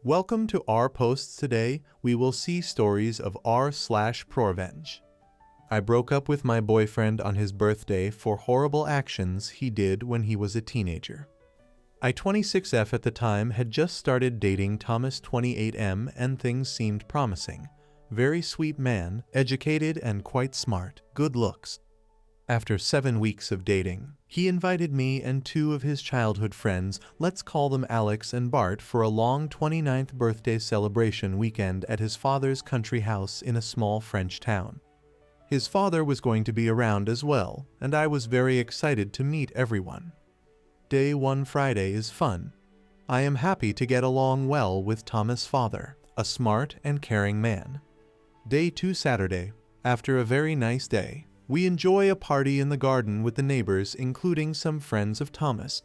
Welcome to our posts. Today. We will see stories of r/ProRevenge. I broke up with my boyfriend on his birthday for horrible actions he did when he was a teenager. I 26F at the time had just started dating Thomas 28M and things seemed promising. Very sweet man, educated and quite smart, good looks. After 7 weeks of dating, he invited me and 2 of his childhood friends, let's call them Alex and Bart, for a long 29th birthday celebration weekend at his father's country house in a small French town. His father was going to be around as well, and I was very excited to meet everyone. Day 1 Friday is fun. I am happy to get along well with Thomas' father, a smart and caring man. Day 2 Saturday, after a very nice day, we enjoy a party in the garden with the neighbors, including some friends of Thomas.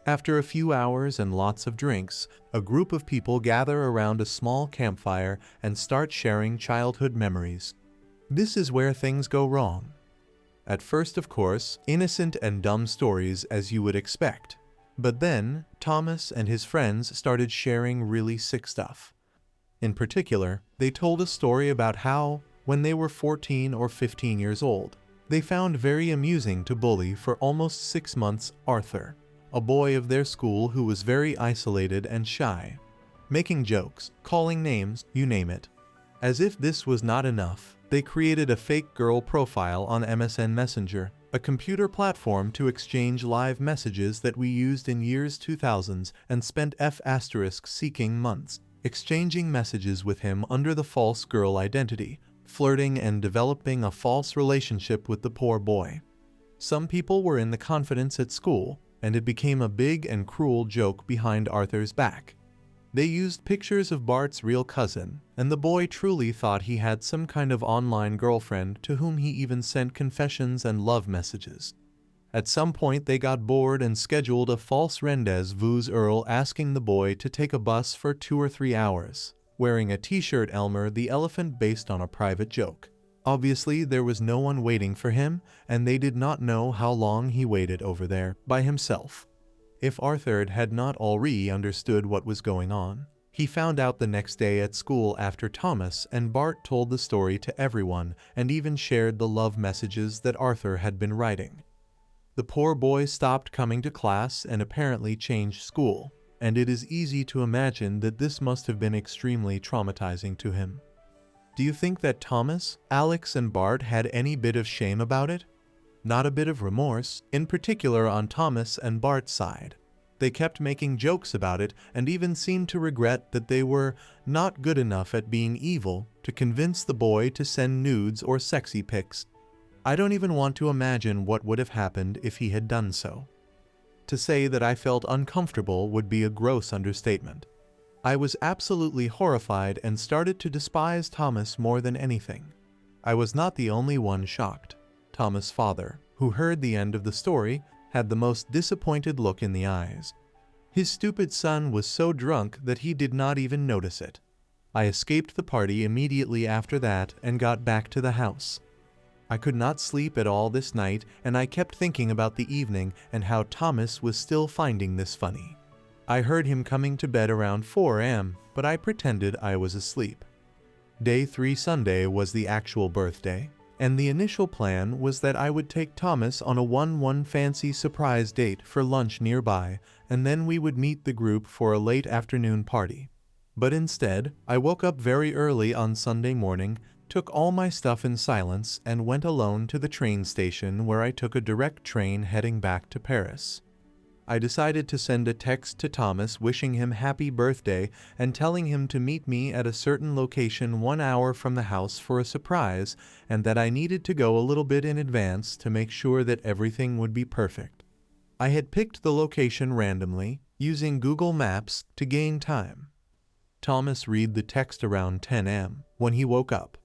After a few hours and lots of drinks, a group of people gather around a small campfire and start sharing childhood memories. This is where things go wrong. At first, of course, innocent and dumb stories as you would expect. But then, Thomas and his friends started sharing really sick stuff. In particular, they told a story about how, when they were 14 or 15 years old, they found very amusing to bully for almost 6 months Arthur, a boy of their school who was very isolated and shy, making jokes, calling names, you name it. As if this was not enough, they created a fake girl profile on MSN Messenger, a computer platform to exchange live messages that we used in years 2000s, and spent seeking months, exchanging messages with him under the false girl identity, flirting and developing a false relationship with the poor boy. Some people were in the confidence at school, and it became a big and cruel joke behind Arthur's back. They used pictures of Bart's real cousin, and the boy truly thought he had some kind of online girlfriend to whom he even sent confessions and love messages. At some point they got bored and scheduled a false rendezvous, Earl asking the boy to take a bus for 2 or 3 hours, wearing a t-shirt Elmer the elephant based on a private joke. Obviously there was no one waiting for him, and they did not know how long he waited over there by himself. If Arthur had not already understood what was going on, he found out the next day at school after Thomas and Bart told the story to everyone and even shared the love messages that Arthur had been writing. The poor boy stopped coming to class and apparently changed school, and it is easy to imagine that this must have been extremely traumatizing to him. Do you think that Thomas, Alex, and Bart had any bit of shame about it? Not a bit of remorse, in particular on Thomas and Bart's side. They kept making jokes about it and even seemed to regret that they were not good enough at being evil to convince the boy to send nudes or sexy pics. I don't even want to imagine what would have happened if he had done so. To say that I felt uncomfortable would be a gross understatement. I was absolutely horrified and started to despise Thomas more than anything. I was not the only one shocked. Thomas' father, who heard the end of the story, had the most disappointed look in the eyes. His stupid son was so drunk that he did not even notice it. I escaped the party immediately after that and got back to the house. I could not sleep at all this night, and I kept thinking about the evening and how Thomas was still finding this funny. I heard him coming to bed around 4 a.m., but I pretended I was asleep. Day 3 Sunday was the actual birthday, and the initial plan was that I would take Thomas on a 1-1 fancy surprise date for lunch nearby, and then we would meet the group for a late afternoon party. But instead, I woke up very early on Sunday morning, took all my stuff in silence, and went alone to the train station where I took a direct train heading back to Paris. I decided to send a text to Thomas wishing him happy birthday and telling him to meet me at a certain location 1 hour from the house for a surprise, and that I needed to go a little bit in advance to make sure that everything would be perfect. I had picked the location randomly, using Google Maps to gain time. Thomas read the text around 10 a.m. when he woke up.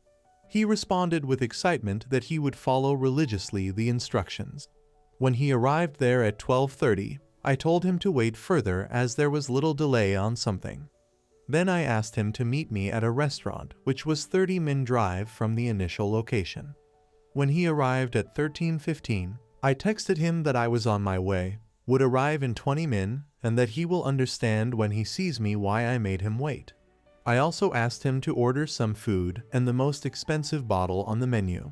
He responded with excitement that he would follow religiously the instructions. When he arrived there at 12:30, I told him to wait further as there was little delay on something. Then I asked him to meet me at a restaurant which was 30-minute drive from the initial location. When he arrived at 13:15, I texted him that I was on my way, would arrive in 20 min, and that he will understand when he sees me why I made him wait. I also asked him to order some food and the most expensive bottle on the menu.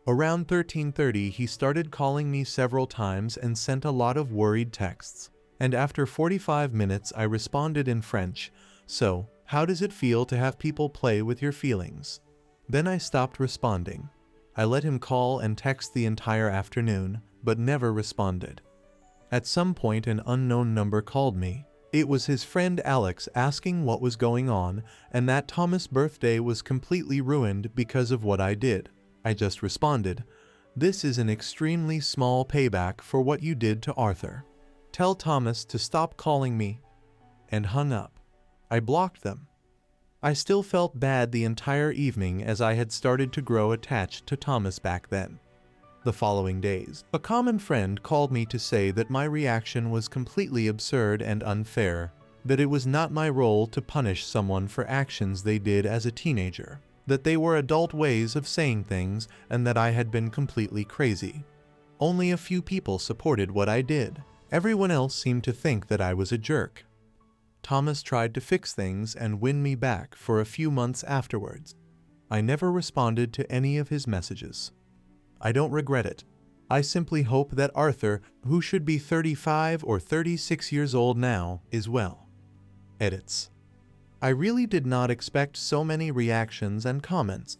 Around 13:30 he started calling me several times and sent a lot of worried texts. And after 45 minutes I responded in French, "So, how does it feel to have people play with your feelings?" Then I stopped responding. I let him call and text the entire afternoon, but never responded. At some point an unknown number called me. It was his friend Alex asking what was going on and that Thomas' birthday was completely ruined because of what I did. I just responded, "This is an extremely small payback for what you did to Arthur. Tell Thomas to stop calling me," and hung up. I blocked them. I still felt bad the entire evening as I had started to grow attached to Thomas back then. The following days, a common friend called me to say that my reaction was completely absurd and unfair, that it was not my role to punish someone for actions they did as a teenager, that they were adult ways of saying things, and that I had been completely crazy. Only a few people supported what I did. Everyone else seemed to think that I was a jerk. Thomas tried to fix things and win me back for a few months afterwards. I never responded to any of his messages. I don't regret it. I simply hope that Arthur, who should be 35 or 36 years old now, is well. Edits. I really did not expect so many reactions and comments.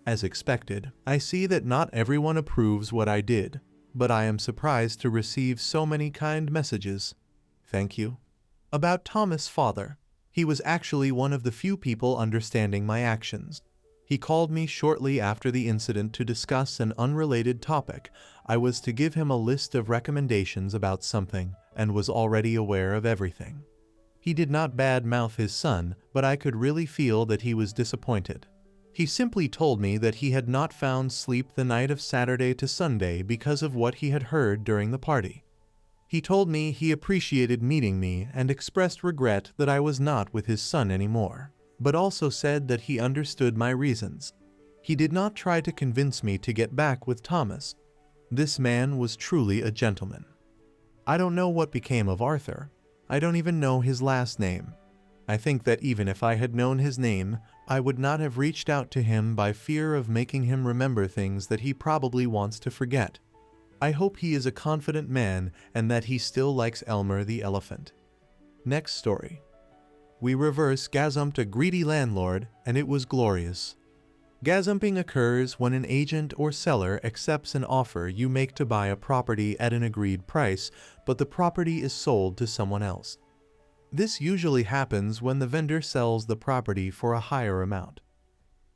As expected, I see that not everyone approves what I did, but I am surprised to receive so many kind messages. Thank you. About Thomas' father. He was actually one of the few people understanding my actions. He called me shortly after the incident to discuss an unrelated topic. I was to give him a list of recommendations about something and was already aware of everything. He did not badmouth his son, but I could really feel that he was disappointed. He simply told me that he had not found sleep the night of Saturday to Sunday because of what he had heard during the party. He told me he appreciated meeting me and expressed regret that I was not with his son anymore, but also said that he understood my reasons. He did not try to convince me to get back with Thomas. This man was truly a gentleman. I don't know what became of Arthur. I don't even know his last name. I think that even if I had known his name, I would not have reached out to him by fear of making him remember things that he probably wants to forget. I hope he is a confident man and that he still likes Elmer the elephant. Next story. We reverse gazumped a greedy landlord, and it was glorious. Gazumping occurs when an agent or seller accepts an offer you make to buy a property at an agreed price, but the property is sold to someone else. This usually happens when the vendor sells the property for a higher amount.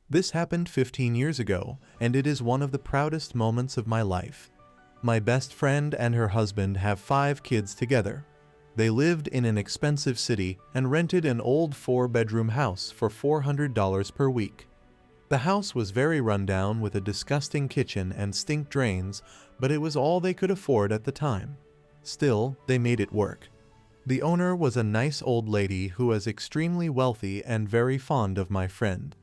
This happened 15 years ago, and it is one of the proudest moments of my life. My best friend and her husband have 5 kids together. They lived in an expensive city and rented an old 4-bedroom house for $400 per week. The house was very rundown with a disgusting kitchen and stink drains, but it was all they could afford at the time. Still, they made it work. The owner was a nice old lady who was extremely wealthy and very fond of my friend.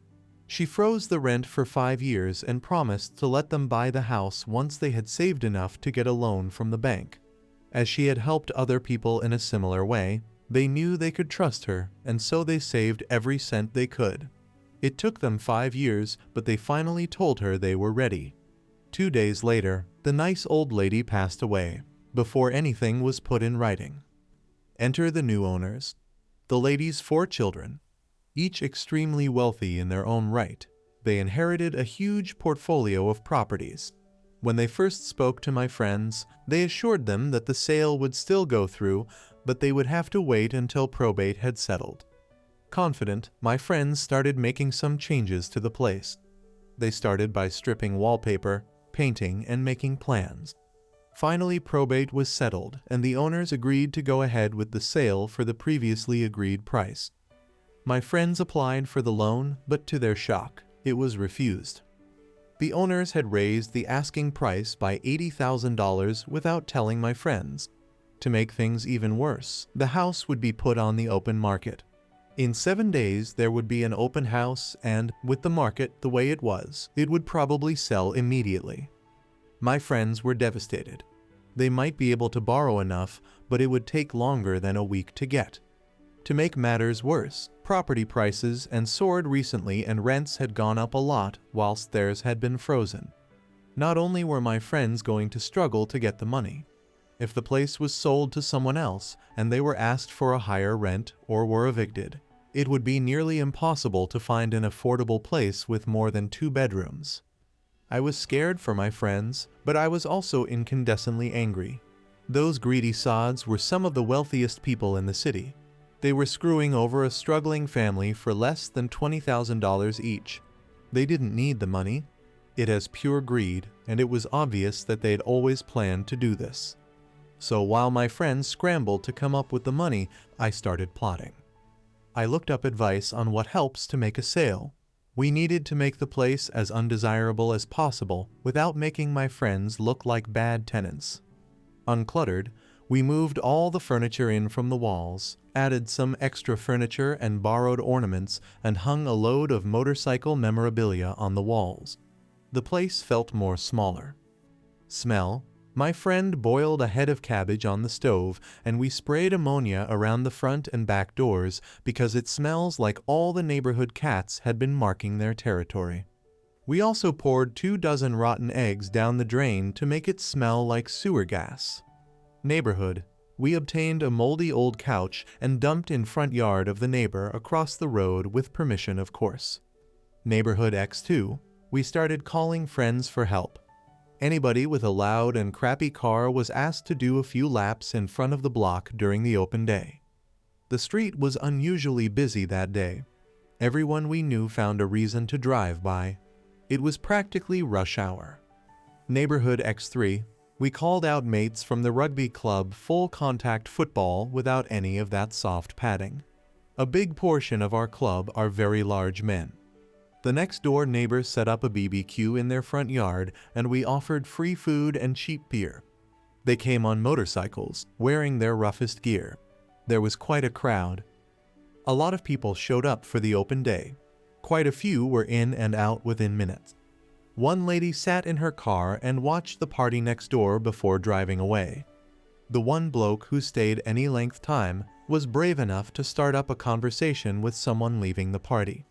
She froze the rent for 5 years and promised to let them buy the house once they had saved enough to get a loan from the bank. As she had helped other people in a similar way, they knew they could trust her, and so they saved every cent they could. It took them 5 years, but they finally told her they were ready. 2 days later, the nice old lady passed away, before anything was put in writing. Enter the new owners. The lady's 4 children, each extremely wealthy in their own right. They inherited a huge portfolio of properties. When they first spoke to my friends, they assured them that the sale would still go through, but they would have to wait until probate had settled. Confident, my friends started making some changes to the place. They started by stripping wallpaper, painting, and making plans. Finally, probate was settled, and the owners agreed to go ahead with the sale for the previously agreed price. My friends applied for the loan, but to their shock, it was refused. The owners had raised the asking price by $80,000 without telling my friends. To make things even worse, the house would be put on the open market. In 7 days, there would be an open house and, with the market the way it was, it would probably sell immediately. My friends were devastated. They might be able to borrow enough, but it would take longer than a week to get. To make matters worse, property prices had soared recently and rents had gone up a lot whilst theirs had been frozen. Not only were my friends going to struggle to get the money, if the place was sold to someone else and they were asked for a higher rent or were evicted, it would be nearly impossible to find an affordable place with more than 2 bedrooms. I was scared for my friends, but I was also incandescently angry. Those greedy sods were some of the wealthiest people in the city. They were screwing over a struggling family for less than $20,000 each. They didn't need the money. It is pure greed, and it was obvious that they'd always planned to do this. So while my friends scrambled to come up with the money, I started plotting. I looked up advice on what helps to make a sale. We needed to make the place as undesirable as possible without making my friends look like bad tenants. Uncluttered, we moved all the furniture in from the walls, added some extra furniture and borrowed ornaments, and hung a load of motorcycle memorabilia on the walls. The place felt more smaller. Smell. My friend boiled a head of cabbage on the stove, and we sprayed ammonia around the front and back doors because it smells like all the neighborhood cats had been marking their territory. We also poured 24 rotten eggs down the drain to make it smell like sewer gas. Neighborhood. We obtained a moldy old couch and dumped in front yard of the neighbor across the road with permission, of course. Neighborhood X2. We started calling friends for help. Anybody with a loud and crappy car was asked to do a few laps in front of the block during the open day. The street was unusually busy that day. Everyone we knew found a reason to drive by. It was practically rush hour. Neighborhood X3. We called out mates from the rugby club full contact football without any of that soft padding. A big portion of our club are very large men. The next door neighbors set up a BBQ in their front yard and we offered free food and cheap beer. They came on motorcycles, wearing their roughest gear. There was quite a crowd. A lot of people showed up for the open day. Quite a few were in and out within minutes. One lady sat in her car and watched the party next door before driving away. The one bloke who stayed any length time was brave enough to start up a conversation with someone leaving the party.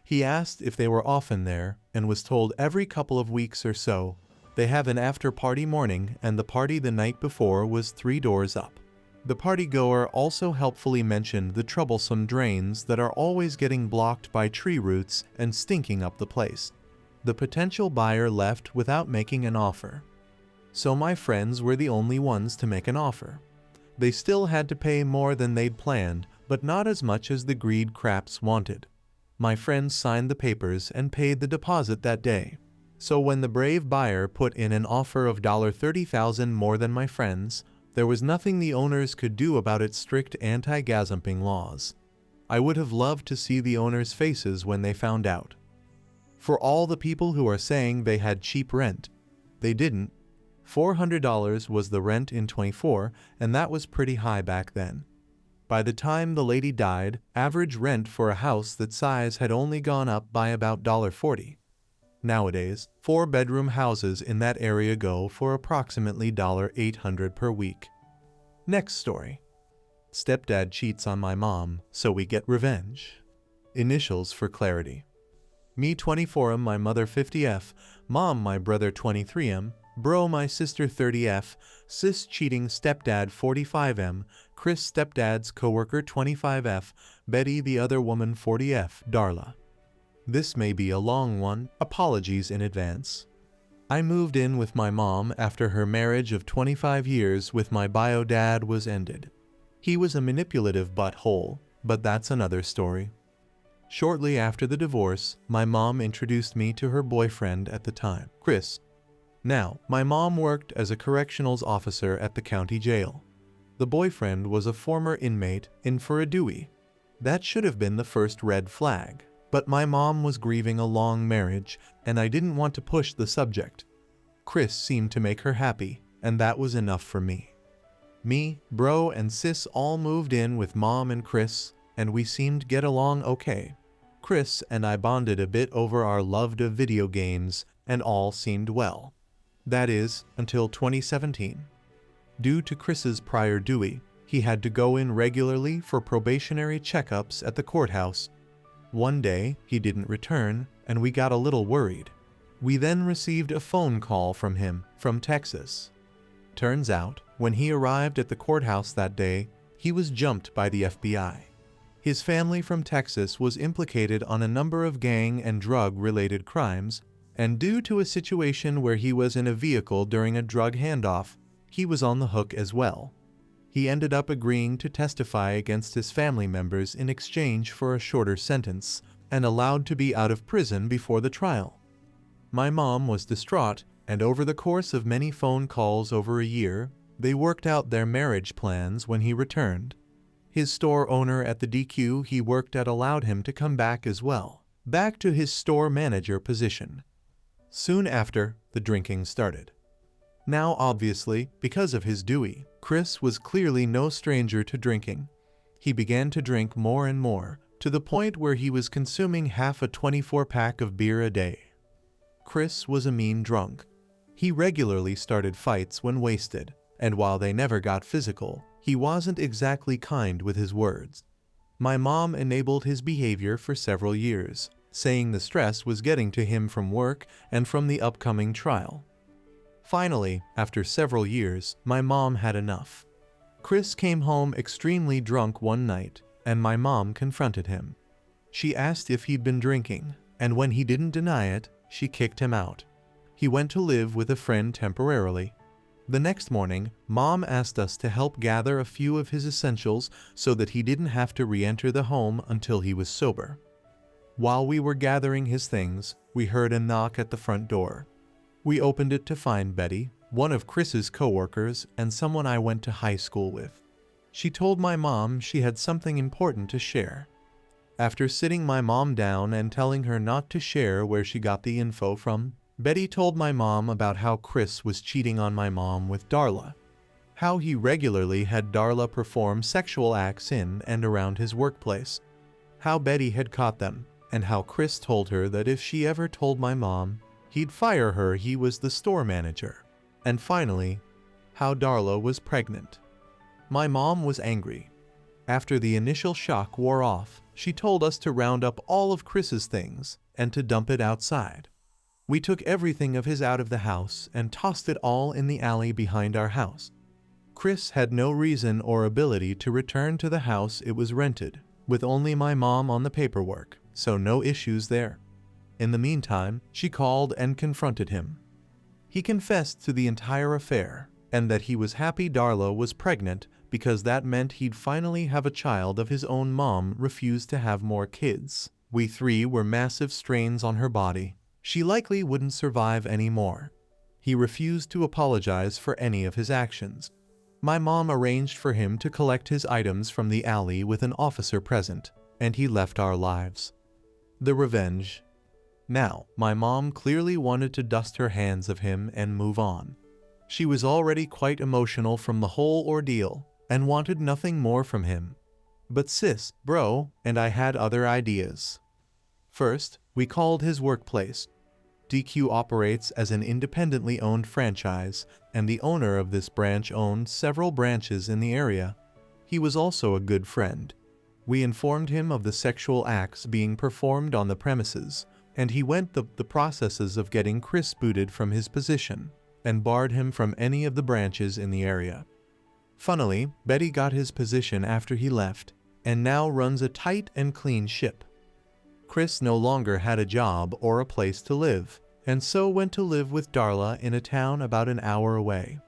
He asked if they were often there and was told every couple of weeks or so. They have an after-party morning and the party the night before was 3 doors up. The party-goer also helpfully mentioned the troublesome drains that are always getting blocked by tree roots and stinking up the place. The potential buyer left without making an offer. So my friends were the only ones to make an offer. They still had to pay more than they'd planned, but not as much as the greed craps wanted. My friends signed the papers and paid the deposit that day. So when the brave buyer put in an offer of $30,000 more than my friends, there was nothing the owners could do about its strict anti-gazumping laws. I would have loved to see the owners' faces when they found out. For all the people who are saying they had cheap rent, they didn't. $400 was the rent in 24, and that was pretty high back then. By the time the lady died, average rent for a house that size had only gone up by about $40. Nowadays, 4-bedroom houses in that area go for approximately $800 per week. Next story. Stepdad cheats on my mom, so we get revenge. Initials for clarity. Me 24M, my mother 50F, mom my brother 23M, bro my sister 30F, sis cheating stepdad 45M, Chris stepdad's coworker 25F, Betty the other woman 40F, Darla. This may be a long one, apologies in advance. I moved in with my mom after her marriage of 25 years with my bio dad was ended. He was a manipulative butthole, but that's another story. Shortly after the divorce, my mom introduced me to her boyfriend at the time, Chris. Now, my mom worked as a correctionals officer at the county jail. The boyfriend was a former inmate in for a Dewey. That should have been the first red flag, but my mom was grieving a long marriage, and I didn't want to push the subject. Chris seemed to make her happy, and that was enough for me. Me, bro, and sis all moved in with mom and Chris, and we seemed to get along okay. Chris and I bonded a bit over our love of video games, and all seemed well. That is, until 2017. Due to Chris's prior Dewey, he had to go in regularly for probationary checkups at the courthouse. One day, he didn't return, and we got a little worried. We then received a phone call from him from Texas. Turns out, when he arrived at the courthouse that day, he was jumped by the FBI. His family from Texas was implicated on a number of gang and drug-related crimes, and due to a situation where he was in a vehicle during a drug handoff, he was on the hook as well. He ended up agreeing to testify against his family members in exchange for a shorter sentence and allowed to be out of prison before the trial. My mom was distraught, and over the course of many phone calls over a year, they worked out their marriage plans when he returned. His store owner at the DQ he worked at allowed him to come back as well, back to his store manager position. Soon after, the drinking started. Now obviously, because of his Dewey, Chris was clearly no stranger to drinking. He began to drink more and more, to the point where he was consuming half a 24-pack of beer a day. Chris was a mean drunk. He regularly started fights when wasted, and while they never got physical, he wasn't exactly kind with his words. My mom enabled his behavior for several years, saying the stress was getting to him from work and from the upcoming trial. Finally, after several years, my mom had enough. Chris came home extremely drunk one night, and my mom confronted him. She asked if he'd been drinking, and when he didn't deny it, she kicked him out. He went to live with a friend temporarily. The next morning, Mom asked us to help gather a few of his essentials so that he didn't have to re-enter the home until he was sober. While we were gathering his things, we heard a knock at the front door. We opened it to find Betty, one of Chris's coworkers and someone I went to high school with. She told my mom she had something important to share. After sitting my mom down and telling her not to share where she got the info from, Betty told my mom about how Chris was cheating on my mom with Darla, how he regularly had Darla perform sexual acts in and around his workplace, how Betty had caught them, and how Chris told her that if she ever told my mom, he'd fire her. He was the store manager. And finally, how Darla was pregnant. My mom was angry. After the initial shock wore off, she told us to round up all of Chris's things and to dump it outside. We took everything of his out of the house and tossed it all in the alley behind our house. Chris had no reason or ability to return to the house it was rented, with only my mom on the paperwork, so no issues there. In the meantime, she called and confronted him. He confessed to the entire affair, and that he was happy Darla was pregnant because that meant he'd finally have a child of his own. Mom refused to have more kids. We three were massive strains on her body. She likely wouldn't survive anymore. He refused to apologize for any of his actions. My mom arranged for him to collect his items from the alley with an officer present, and he left our lives. The revenge. Now, my mom clearly wanted to dust her hands of him and move on. She was already quite emotional from the whole ordeal and wanted nothing more from him. But sis, bro, and I had other ideas. First, we called his workplace. DQ operates as an independently owned franchise, and the owner of this branch owned several branches in the area. He was also a good friend. We informed him of the sexual acts being performed on the premises, and he went the processes of getting Chris booted from his position and barred him from any of the branches in the area. Funnily, Betty got his position after he left, and now runs a tight and clean ship. Chris no longer had a job or a place to live, and so went to live with Darla in a town about an hour away.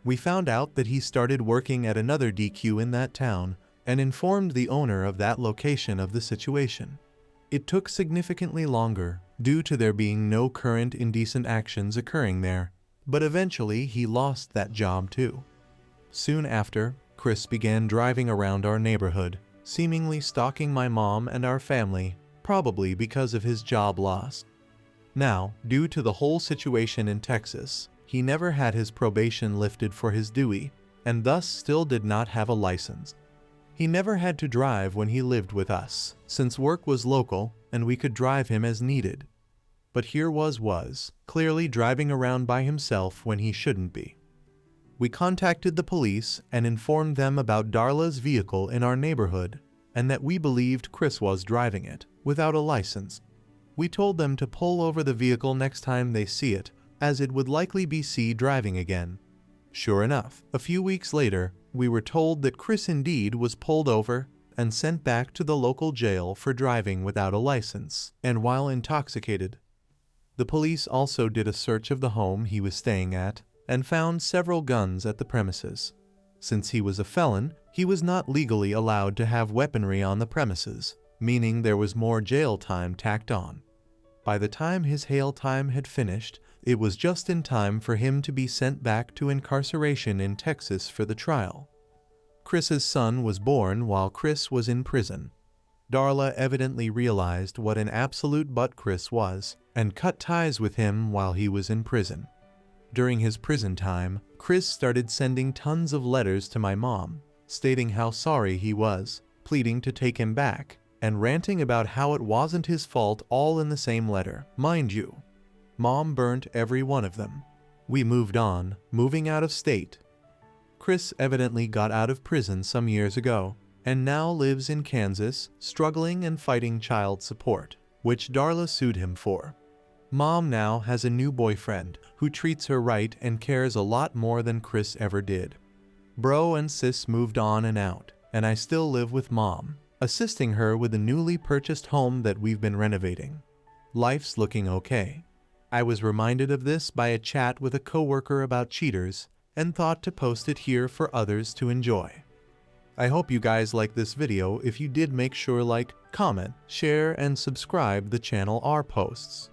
We found out that he started working at another DQ in that town and informed the owner of that location of the situation. It took significantly longer, due to there being no current indecent actions occurring there, but eventually he lost that job too. Soon after, Chris began driving around our neighborhood, seemingly stalking my mom and our family, probably because of his job loss. Now, due to the whole situation in Texas, he never had his probation lifted for his Dewey, and thus still did not have a license. He never had to drive when he lived with us, since work was local and we could drive him as needed. But here was clearly driving around by himself when he shouldn't be. We contacted the police and informed them about Darla's vehicle in our neighborhood and that we believed Chris was driving it without a license. We told them to pull over the vehicle next time they see it, as it would likely be seen driving again. Sure enough, a few weeks later, we were told that Chris indeed was pulled over and sent back to the local jail for driving without a license and while intoxicated. The police also did a search of the home he was staying at and found several guns at the premises. Since he was a felon, he was not legally allowed to have weaponry on the premises, meaning there was more jail time tacked on. By the time his jail time had finished, it was just in time for him to be sent back to incarceration in Texas for the trial. Chris's son was born while Chris was in prison. Darla evidently realized what an absolute butt Chris was and cut ties with him while he was in prison. During his prison time, Chris started sending tons of letters to my mom, stating how sorry he was, pleading to take him back, and ranting about how it wasn't his fault, all in the same letter. Mind you, Mom burnt every one of them. We moved on, moving out of state. Chris evidently got out of prison some years ago, and now lives in Kansas, struggling and fighting child support, which Darla sued him for. Mom now has a new boyfriend who treats her right and cares a lot more than Chris ever did. Bro and sis moved on and out, and I still live with Mom, assisting her with the newly purchased home that we've been renovating. Life's looking okay. I was reminded of this by a chat with a coworker about cheaters and thought to post it here for others to enjoy. I hope you guys like this video. If you did, make sure like, comment, share, and subscribe the channel. Our posts